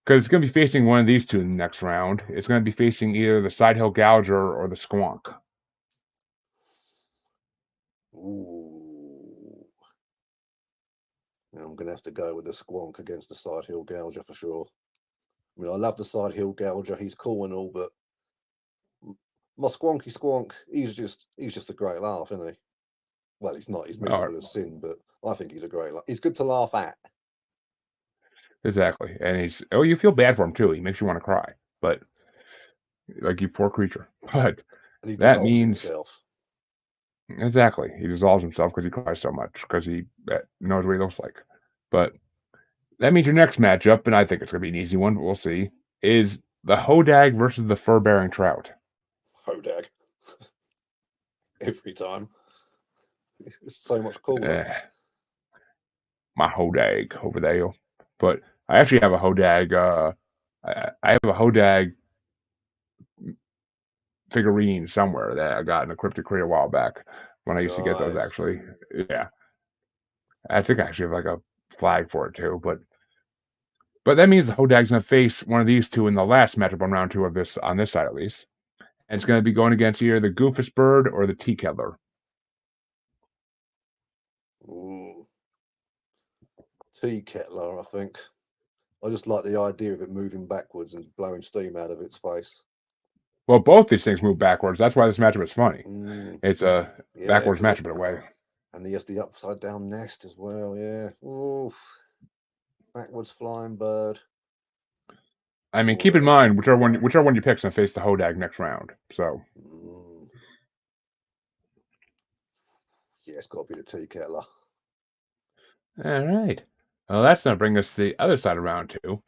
because it's going to be facing one of these two in the next round, it's going to be facing either the Sidehill Gouger or the Squonk. Ooh. I'm going to have to go with the Squonk against the Sidehill Gouger for sure. I mean, I love the Sidehill Gouger. He's cool and all, but my Squonky Squonk, he's just a great laugh, isn't he? Well, he's not. He's miserable as sin, but I think he's a great laugh. He's good to laugh at. Exactly. And you feel bad for him too. He makes you want to cry. But like, you poor creature. But and he that means himself. Exactly. He dissolves himself because he cries so much, because he knows what he looks like. But that means your next matchup, and I think it's going to be an easy one, but we'll see, is the Hodag versus the fur-bearing trout. Hodag. Every time. It's so much cooler. My Hodag over there. But I actually have a Hodag. I have a Hodag figurine somewhere that I got in a cryptic crate a while back when I used to get those, actually. Yeah. I think I actually have like a flag for it too, but that means the Hodag's going to face one of these two in the last matchup on round 2 of this, on this side at least. And it's going to be going against either the Goofus Bird or the Tea Kettler. Ooh. Tea Kettler, I think. I just like the idea of it moving backwards and blowing steam out of its face. Well, both these things move backwards. That's why this matchup is funny. It's a backwards matchup in a way. And he has the upside down nest as well. Yeah. Oof. Backwards flying bird. I mean, keep in Boy. mind whichever one you pick's gonna face the Hodag next round. So Yeah, it's got to be the tea kettler. all right. Well, that's gonna bring us to the other side of round two,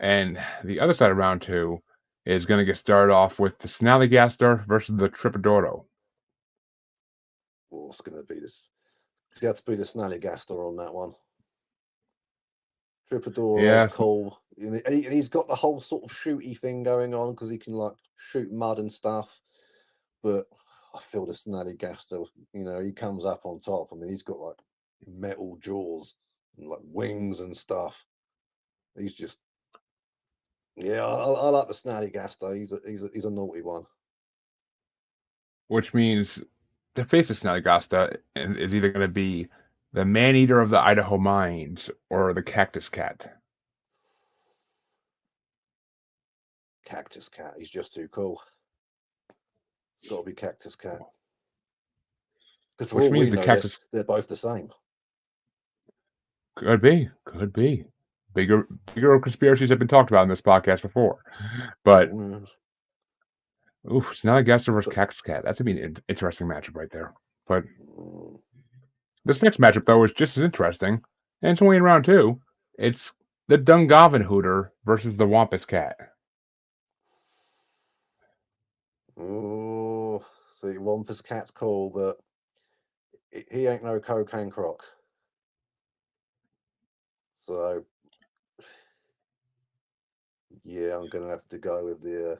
and the other side of round two is gonna get started off with the Snallygaster versus the Tripodoro. Oh, it's going to be this. It's got to be the Snallygaster on that one. Tripodoro's Yeah, cool, and he's got the whole sort of shooty thing going on because he can like shoot mud and stuff. But I feel the Snallygaster, he comes up on top. I mean, he's got like metal jaws and like wings and stuff. He's just, yeah, I like the Snallygaster. He's a naughty one. which means the face of Snallygaster is either gonna be the man-eater of the Idaho mines or the Cactus Cat. Cactus Cat. He's just too cool. It's got to be Cactus Cat. Because for Which all we means the know, Cactus they're both the same. could be. Bigger conspiracies have been talked about in this podcast before. But Snallygaster versus Cactus Cat. That's gonna be an interesting matchup right there. But this next matchup though is just as interesting, and it's only in round two. It's the Dungarvan Hooter versus the Wampus Cat. Oh, see, Wampus Cat's cool, but he ain't no cocaine croc. So, yeah, I'm gonna have to go with the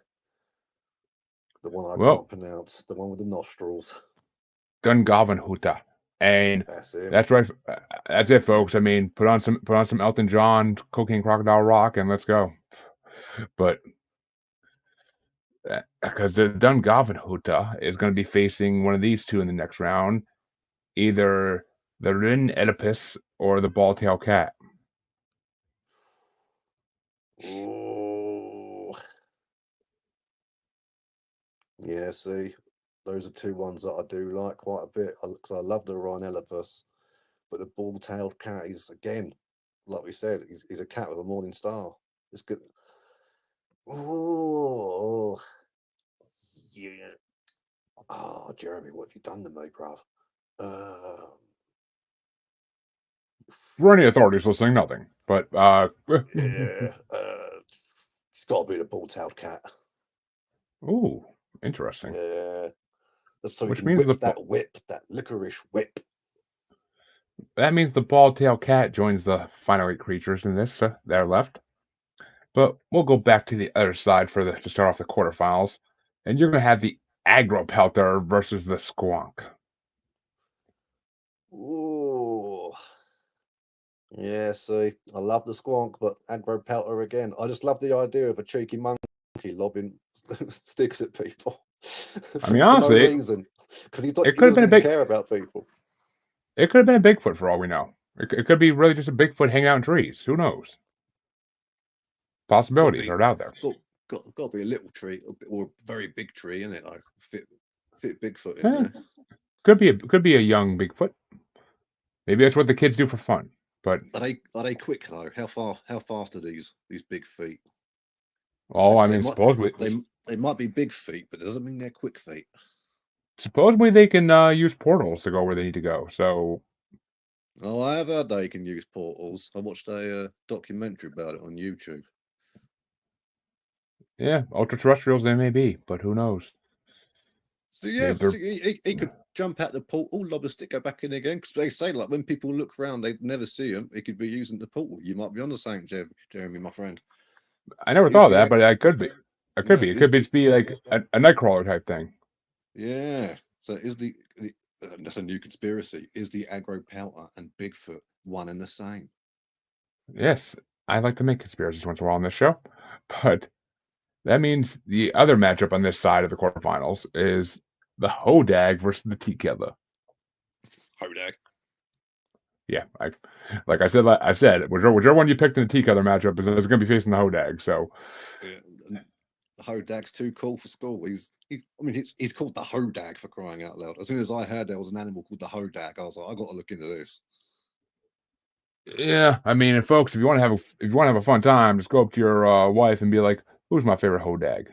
one I can't pronounce, the one with the nostrils. Dungarvan Hooter, and That's him. that's right. That's it, folks. I mean, put on some Elton John, Cocaine Crocodile Rock, and let's go. But because the Dungarvan Hooter is going to be facing one of these two in the next round, either the Rin Oedipus or the Ball-tail Cat. Oh, yeah. See, those are two ones that I do like quite a bit. Because I love the Rhinelopus, but the ball-tailed cat is, again, like we said, he's a cat with a morning star. It's good. Oh, yeah. Oh, Jeremy, what have you done to me, bruv? For any authorities listening, nothing. But yeah, it's got to be the ball-tailed cat. Ooh, interesting. Yeah, so he Which can means whip that licorice whip. that means the Ball-tail Cat joins the final 8 creatures in this that are left. But we'll go back to the other side to start off the quarterfinals, and you're gonna have the Aggro Pelter versus the Squonk. Ooh. Yeah, see, I love the Squonk, but Aggro Pelter again. I just love the idea of a cheeky monkey lobbing sticks at people I mean, for no honestly, reason. Because he it could have doesn't been a even big. care about people. It could have been a Bigfoot for all we know. It could be really just a Bigfoot hanging out in trees. Who knows? Possibilities are out there. Got to be a little tree or a very big tree, isn't it? Like fit Bigfoot in Eh, there. could be a young Bigfoot. Maybe that's what the kids do for fun. But are they quick though? How fast are these big feet? I mean, supposedly they might be big feet, but it doesn't mean they're quick feet. Supposedly they can use portals to go where they need to go. So, I have heard they can use portals. I watched a documentary about it on YouTube. yeah, ultra-terrestrials they may be, but who knows? So yeah, he could jump out the portal, lob a stick, go back in again. Because they say like when people look around, they never see him. He could be using the portal. You might be on the same, Jeremy, my friend. I never thought of that, but it could be. It could be. It could be like a Nightcrawler type thing. Yeah. So that's a new conspiracy. Is the Aggro Pelter and Bigfoot one and the same? Yes, I like to make conspiracies once in a while on this show, but that means the other matchup on this side of the quarterfinals is the Hodag versus the Tea Kettler. Hodag. Yeah, like I said, whichever one you picked in the Tea Kettler matchup is going to be facing the Hodag. So, yeah, Hodag's too cool for school. He's called the Hodag, for crying out loud. As soon as I heard there was an animal called the Hodag, I was like, I got to look into this. Yeah, I mean, and folks, if you want to have a fun time, just go up to your wife and be like, "Who's my favorite hodag?"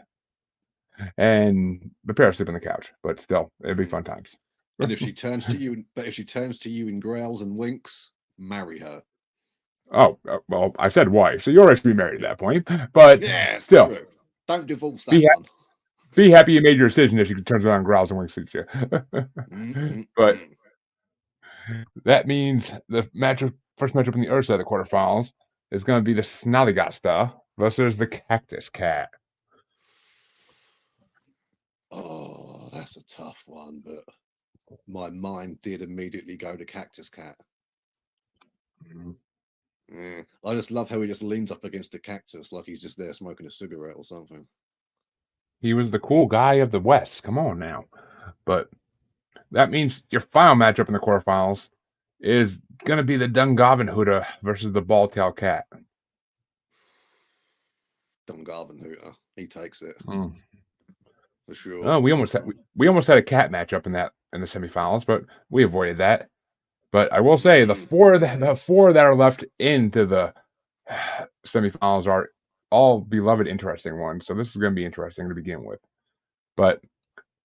And the pair sleep on the couch, but still, it'd be fun times. And if she turns to you, and growls and winks, marry her. Oh, well, I said wife, so you're already be married at that point. But yeah, still, true. Don't divorce that one. Be happy you made your decision if she turns around and growls and winks at you. But that means the first matchup in the other side of the quarterfinals is going to be the Snallygasta versus the Cactus Cat. Oh, that's a tough one, but my mind did immediately go to Cactus Cat. Yeah. I just love how he just leans up against a cactus like he's just there smoking a cigarette or something. He was the cool guy of the West. Come on now. But that means your final matchup in the quarterfinals is going to be the Dungarvanhooter versus the Ball-tailed Cat. Dungarvanhooter, he takes it for sure. Oh, we almost had a cat matchup in the semifinals, but we avoided that. But I will say the four that are left into the semifinals are all beloved, interesting ones. So this is going to be interesting to begin with. But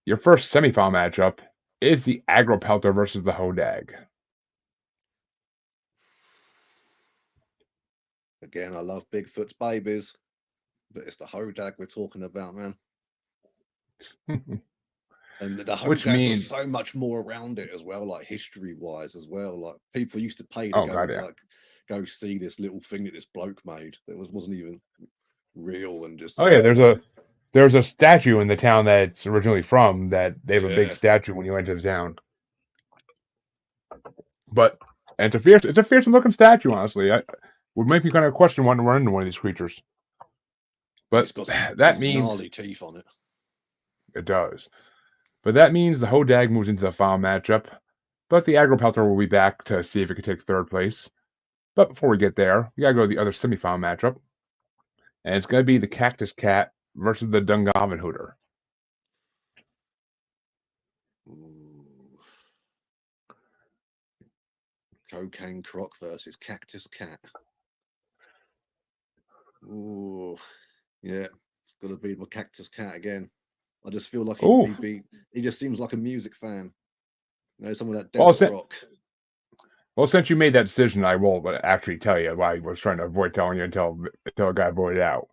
your first semifinal matchup is the Aggro Pelter versus the Hodag. Again, I love Bigfoot's babies, but it's the Hodag we're talking about, man. And the Hodag's got so much more around it as well, like history-wise as well. Like people used to pay to go see this little thing that this bloke made that wasn't even real and just. Oh yeah, there's a statue in the town that it's originally from that they have a big statue when you enter the town. But and it's a fearsome looking statue, honestly. It would make me kind of question wanting to run into one of these creatures. But it's got that means gnarly teeth on it. It does. But that means the Hodag moves into the final matchup. But the Aggro Pelter will be back to see if it can take third place. But before we get there, we gotta go to the other semifinal matchup. And it's gonna be the Cactus Cat versus the Dungarvanhooter. Cocaine Croc versus Cactus Cat. Ooh, yeah, it's got to be my Cactus Cat again. I just feel like he just seems like a music fan. You know, some of that desert rock. Well, since you made that decision, I will actually tell you why I was trying to avoid telling you until it got voted out.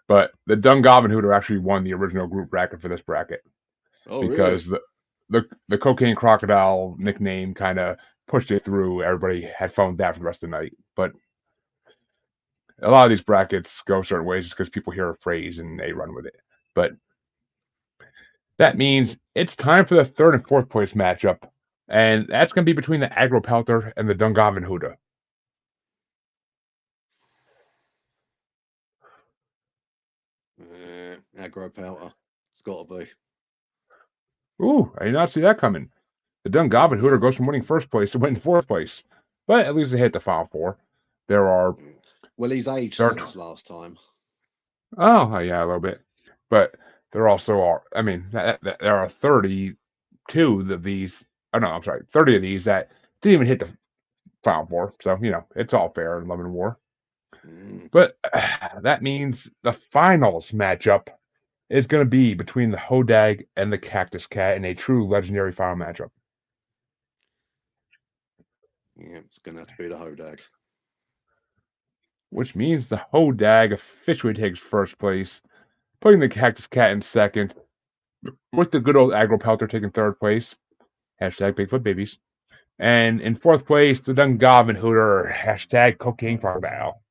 But the Dungarvanhooter actually won the original group bracket for this bracket. Oh, because really? the Cocaine Crocodile nickname kind of pushed it through. Everybody had phoned that for the rest of the night. But a lot of these brackets go certain ways just because people hear a phrase and they run with it. But that means it's time for the third and fourth place matchup. And that's going to be between the Aggro Pelter and the Dungarvanhooter. Aggro Pelter. It's got to be. Ooh, I did not see that coming. The Dungarvanhooter goes from winning first place to winning fourth place. But at least they hit the final four. There are... Well, he's aged since last time. Oh, yeah, a little bit. But there also are... I mean, there are 32 of these... Oh, no, I'm sorry. 30 of these that didn't even hit the final four. So, it's all fair in Love and War. But that means the finals matchup is going to be between the Hodag and the Cactus Cat in a true legendary final matchup. Yeah, it's going to have to be the Hodag. Which means the Hodag officially takes first place, putting the Cactus Cat in second, with the good old Aggro Pelter taking third place. Hashtag Bigfoot Babies. And in fourth place, the Dungarvanhooter. Hashtag Cocaine Crocodile.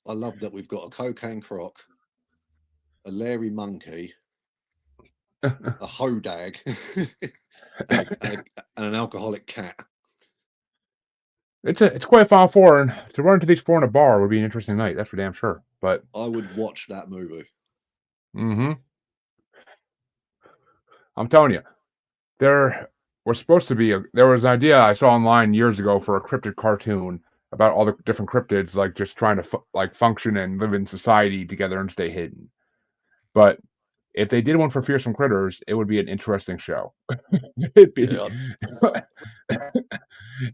I love that we've got a Cocaine Croc, a Larry Monkey, a Hodag, and an alcoholic cat. It's quite a final four, and to run into these four in a bar would be an interesting night. That's for damn sure. But I would watch that movie. I'm telling you, there was supposed to be there was an idea I saw online years ago for a cryptid cartoon about all the different cryptids, like just trying to function and live in society together and stay hidden. But if they did one for Fearsome Critters, it would be an interesting show. it'd be Yeah,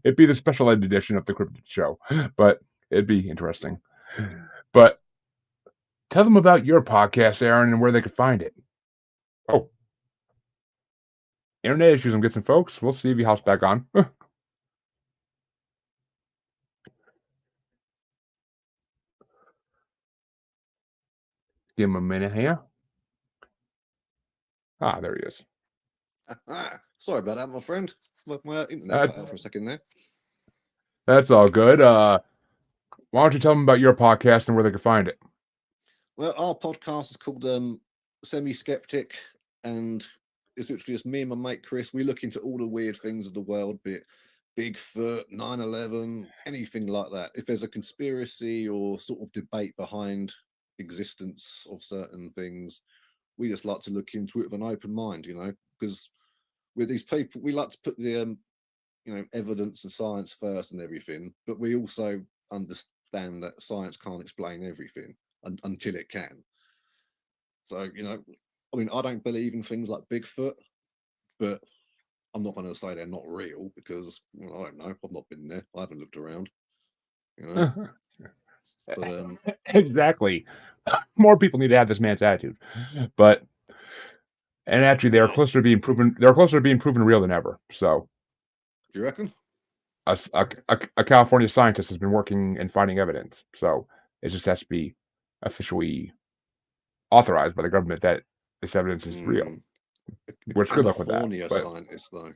it'd be the special ed edition of the cryptid show, but it'd be interesting. But tell them about your podcast, Aaron, and where they could find it. Oh, internet issues, I'm guessing, folks. We'll see if he hops back on. Give him a minute here. Ah, there he is. Sorry about that, my friend. My internet cut out for a second there. That's all good. Why don't you tell them about your podcast and where they can find it? Well, our podcast is called Semi Skeptic, and it's literally just me and my mate Chris. We look into all the weird things of the world, be it Bigfoot, 9/11, anything like that. If there's a conspiracy or sort of debate behind existence of certain things, we just like to look into it with an open mind, because with these people, we like to put the evidence and science first and everything, but we also understand that science can't explain everything until it can. So, I mean, I don't believe in things like Bigfoot, but I'm not going to say they're not real because I don't know. I've not been there. I haven't looked around. But exactly. More people need to have this man's attitude. But and actually, they're closer to being proven. They're closer to being proven real than ever. So, do you reckon? A California scientist has been working and finding evidence. So it just has to be officially authorized by the government that this evidence is real. Which good luck with that. California scientist, though.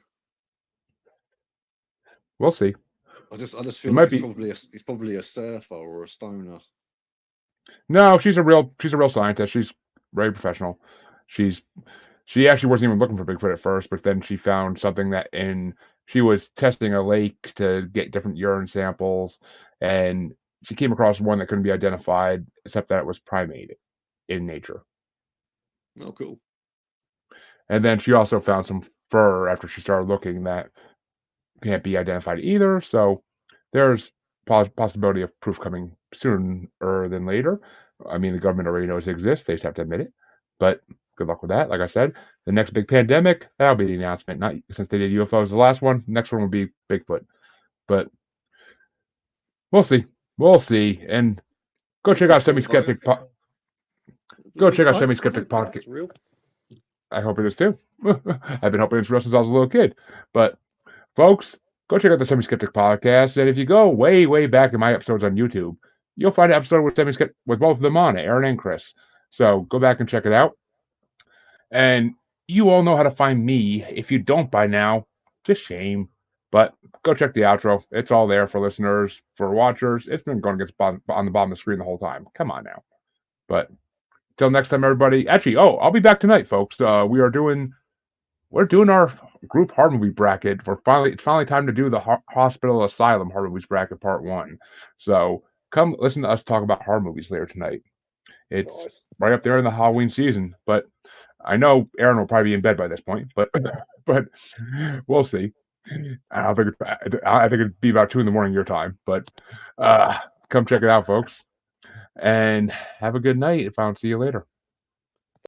We'll see. I just feel like he's probably a surfer or a stoner. No, she's a real scientist. She's very professional. She actually wasn't even looking for Bigfoot at first, but then she found something she was testing a lake to get different urine samples, and she came across one that couldn't be identified, except that it was primate in nature. Oh, cool. And then she also found some fur after she started looking that can't be identified either. So there's possibility of proof coming sooner than later. I mean, the government already knows it exists. They just have to admit it. But good luck with that. Like I said, the next big pandemic, that'll be the announcement. Not since they did UFOs the last one. Next one will be Bigfoot. But we'll see. We'll see. And go check out Semi Skeptic. Go check out Semi Skeptic podcast. I hope it is too. I've been hoping it's real since I was a little kid. But folks, go check out the Semi Skeptic podcast. And if you go way, way back in my episodes on YouTube, you'll find an episode with both of them on it, Aaron and Chris. So go back and check it out. And you all know how to find me. If you don't by now, just shame. But go check the outro. It's all there for listeners, for watchers. It's been going on the bottom of the screen the whole time. Come on now. But till next time, everybody. Actually, I'll be back tonight, folks. We're doing our group horror movie bracket. It's finally time to do the Hospital Asylum horror movies bracket part 1. So come listen to us talk about horror movies later tonight. It's right up there in the Halloween season, but I know Aaron will probably be in bed by this point, but we'll see. I think it'd be about 2 a.m. your time, but come check it out, folks, and have a good night if I don't see you later.